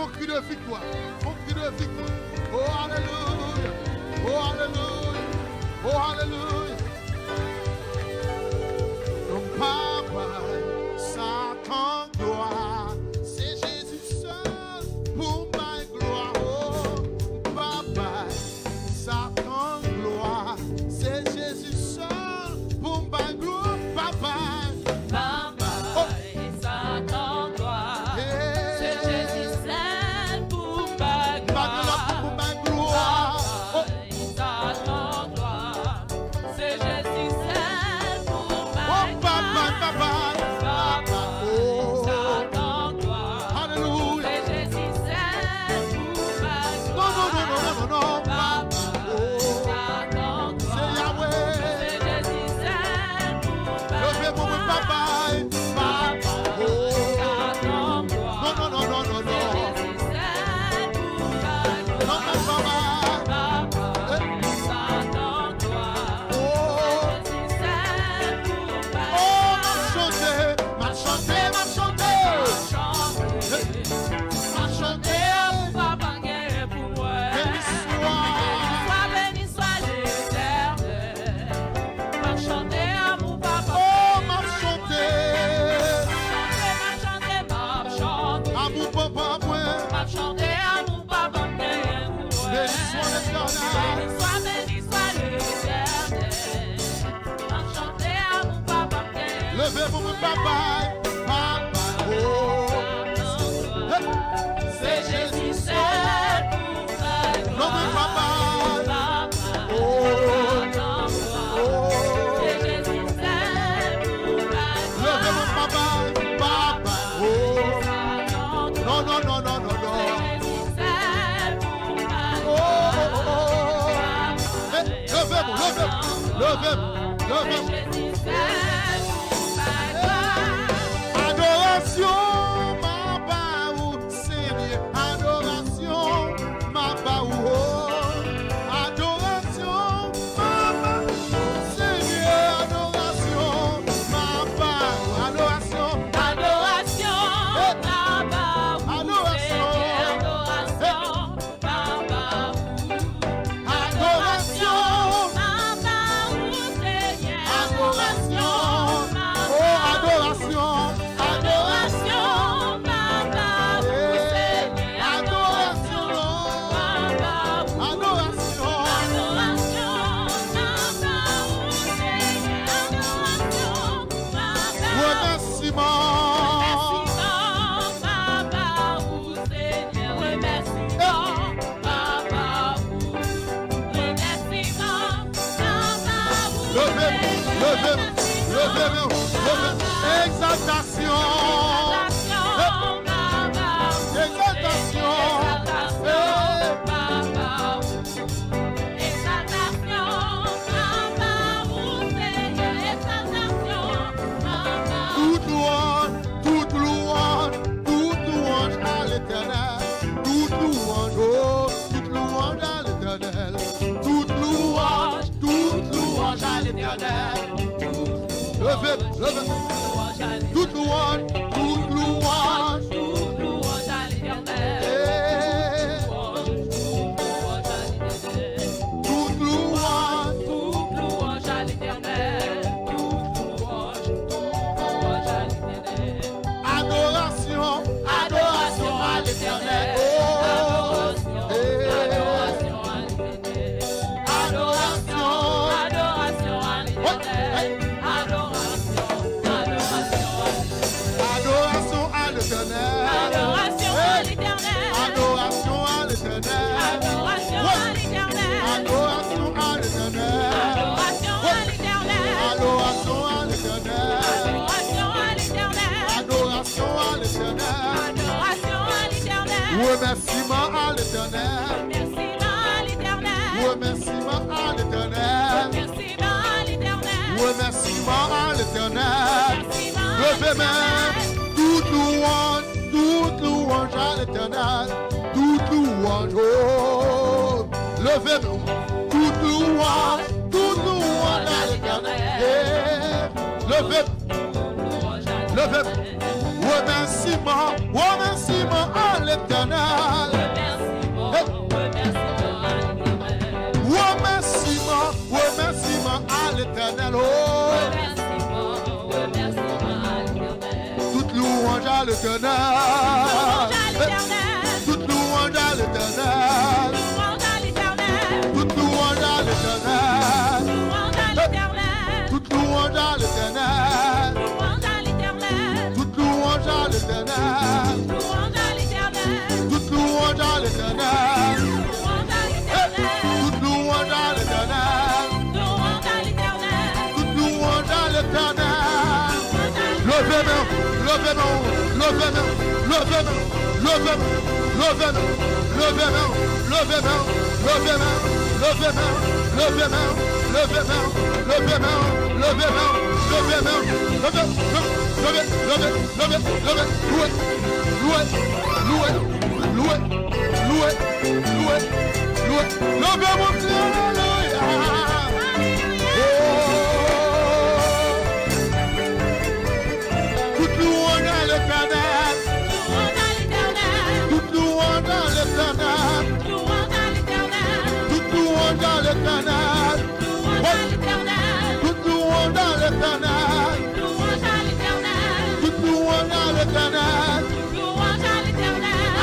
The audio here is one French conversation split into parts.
mon cri de victoire. Mon cri de victoire. Oh, alléluia. Oh, alléluia. Oh, alléluia. Non, papa, Satan gloire. C'est Jésus seul pour ma gloire. Oh, papa, Satan gloire. C'est Jésus seul pour ma gloire. Papa. Levez pour mon papa, papa, oh. C'est Jésus seul pour ta gloire. Non, mon papa, oh. C'est Jésus seul pour ta gloire. Levez mon papa, papa, oh. Non, non, non, non, non, non. Levez-moi, levez-moi, levez-moi. Adoration, ma baou, Seigneur. Adoration, ma baou. Adoration, ma baou, Seigneur. Adoration, ma baou. Adoration, adoration, ma baou. Adoration, ma baou. Adoration, ma baou, Seigneur. Adoration, oh adoration. Exaltation, exaltation, toute louange à l'Éternel, toute louange, oh, toute louange à l'Éternel, toute louange à l'Éternel. Levez, levez. Toute louange à l'Éternel. Toute louange à l'Éternel. Adoration, adoration à l'Éternel. Adoration à l'Éternel. Adoration à l'Éternel. Adoration à l'Éternel. Adoration à l'Éternel. Adoration à l'Éternel. Adoration à l'Éternel. Adoration à l'Éternel. Adoration à l'Éternel. Adoration à l'Éternel. Adoration à l'Éternel. Adoration à l'Éternel. Remerciement à l'Éternel. Remerciement à l'Éternel. Remerciement à l'Éternel. Remerciement à l'Éternel. Remerciement à l'Éternel. Levez main. Toute louange à l'Éternel. Toute louange, oh. Levez main. Toute louange à l'Éternel. Levez, levez. Remerciement à l'Éternel. Toute louange à l'éternel. Toute louange à l'éternel. Toute louange à l'éternel. Toute louange à l'éternel. Toute louange à l'éternel. Toute louange à l'éternel. Toute louange à l'éternel. Levez-moi, levez-moi, levez-moi, levez-moi, levez-moi, levez-moi, levez-moi, levez-moi, levez-moi, levez-moi, levez-moi, levez-moi, levez-moi, levez-moi,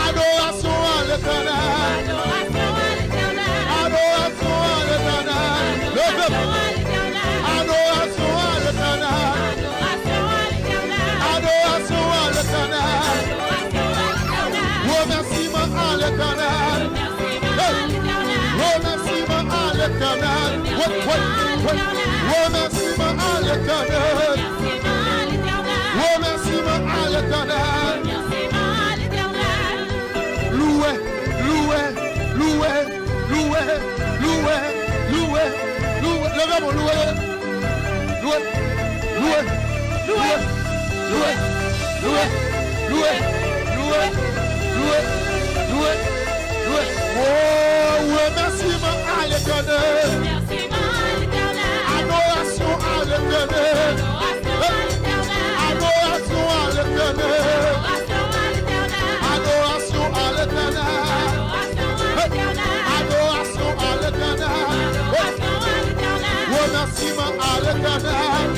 Adoration à l'éternel. Adoration à l'éternel. Adoration à l'éternel. Adoration à l'éternel. Remerciement à l'éternel. Remerciement à l'éternel. Remerciement à l'éternel. Remerciement à l'éternel. Loué, loué, loué, loué, loué, loué, loué. Levez-moi, loué, loué, loué, loué, loué, loué, loué, loué, loué, loué, loué. Oh, remerciement à l'éternel. Adoration à l'éternel. Adoration à l'éternel. Adoration à l'éternel. Adoration à l'éternel. Remerciement à l'éternel.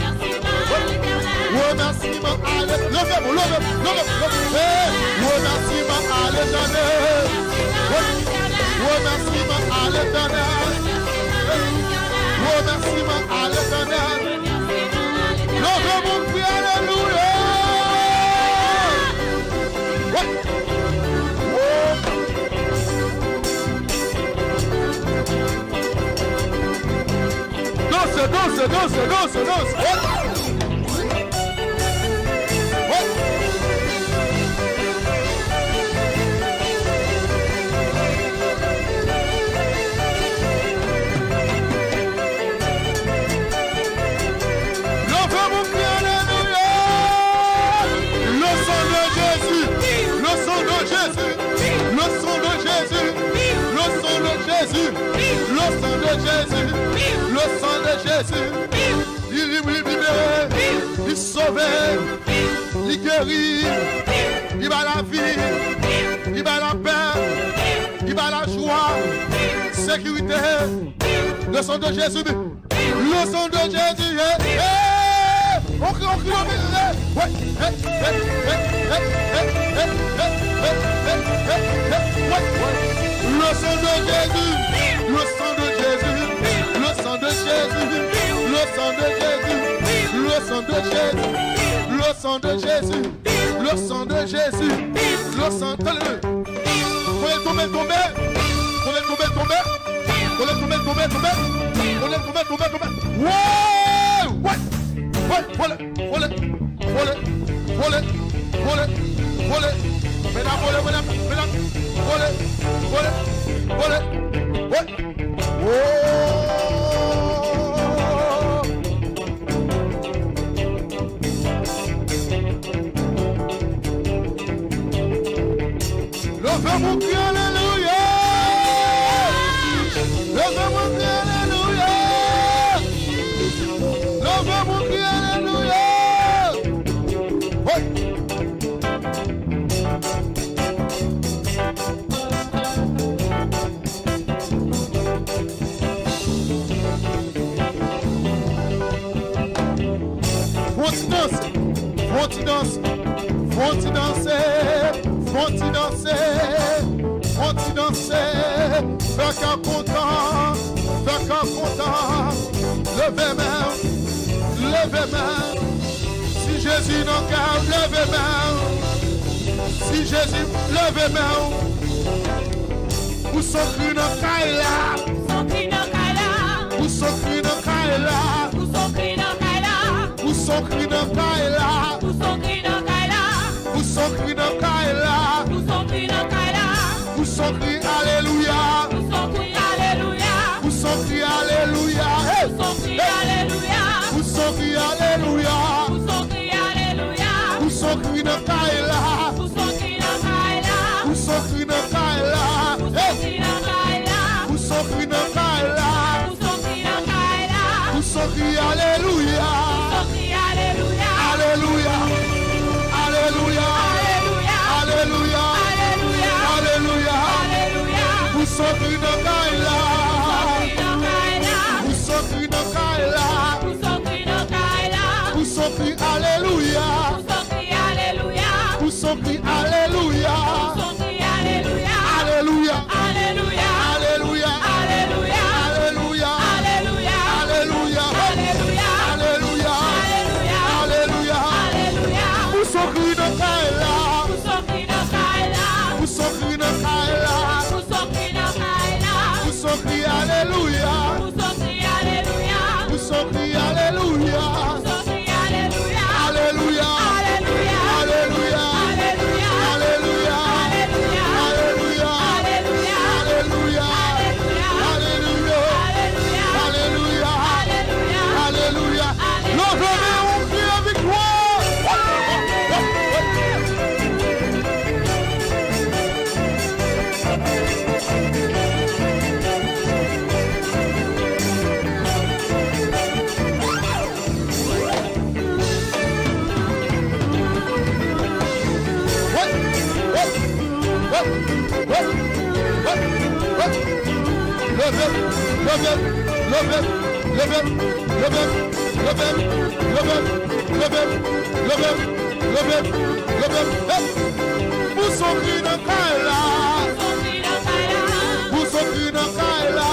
Remerciement à l'éternel. Remerciement à l'éternel. Remerciement à l'éternel. Remerciement à l'éternel. Levez mon pied, alléluia. Danse, danse, danse, danse, danse. Le sang de Jésus, il libère, il sauve, il guérit, il va la vie, il va la paix, il va la joie, sécurité. Le sang de Jésus, le sang de Jésus, on crie, ouais, le sang de Jésus, le sang de Jésus, le sang de Jésus, le sang de Jésus, le sang de Jésus, le sang de Jésus, le sang de Jésus, le sang de Jésus. Faut les tomber, tomber, faut les tomber, tomber, faut les tomber, tomber, tomber, faut les tomber, tomber, tomber. Ouais, ouais, ouais, voler, voler, voler, voler, voler, voler. Mesdames, voler, mesdames, mesdames, voler, voler, voler, ouais. Oh. Levez mon cri, alléluia. Levez mon cri, alléluia. Levez mon cri, alléluia. Ouais. Fonte danse, Fonti danser, fais qu'un content, levez main, si Jésus n'a qu'à lever main, si Jésus levez main, où sont cru dans Kaila, où sont cru dans Kaila, où sont cru dans Kaila, où sont cru dans Kaila, où sont cru dans Kaila, où sont cru alléluia, où sont cru alléluia, où sont cru alléluia, où sont cru alléluia, où sont cru alléluia, où sont cru dans Kaila, où sont cru dans Kaila, où sont cru dans Kaila, où sont cru dans Kaila, où sont cru alléluia, alléluia, alléluia, alléluia, alléluia, où sont cru dans Kaila, où sont cru dans Kaila, où sont cru alléluia, où sont cru alléluia, alléluia, alléluia, alléluia, alléluia, alléluia, alléluia, où sont cru dans Kaila, où sont cru dans Kaila, où sont cru alléluia, où sont cru alléluia, alléluia, alléluia, alléluia, alléluia, alléluia, alléluia, alléluia, levez-vous, on crie la victoire. Vous sont cru dans Kaila, vous sont cru dans Kaila,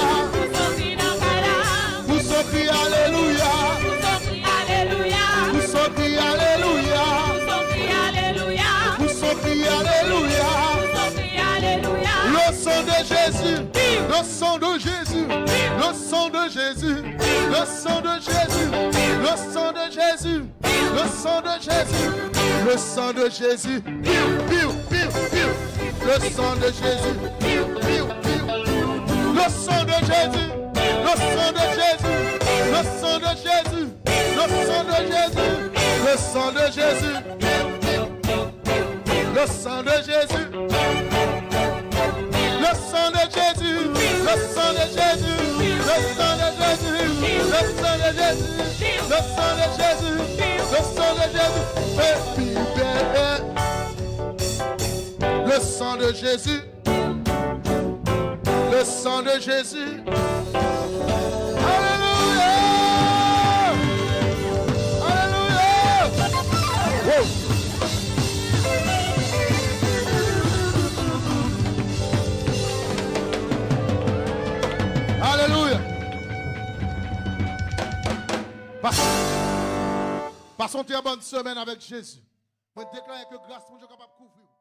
vous sont cru alléluia, vous sont cru alléluia, vous sont cru alléluia. Le sang de Jésus, le sang de Jésus, le sang de Jésus, le sang de Jésus, le sang de Jésus, le sang de Jésus, le sang de Jésus, piou, piou, piou, piou, le sang de Jésus, piou, piou, piou, le sang de Jésus, le sang de Jésus, le sang de Jésus, le sang de Jésus, le sang de Jésus, le sang de Jésus. Le sang de Jésus, le sang de Jésus, le sang de Jésus, le sang de Jésus, le sang de Jésus, le sang de Jésus, le sang de Jésus, le sang de Jésus. Alléluia, alléluia. Wow. Alléluia. Passons une très bonne semaine avec Jésus. Je déclare que grâce, mon Dieu, capable de couvrir.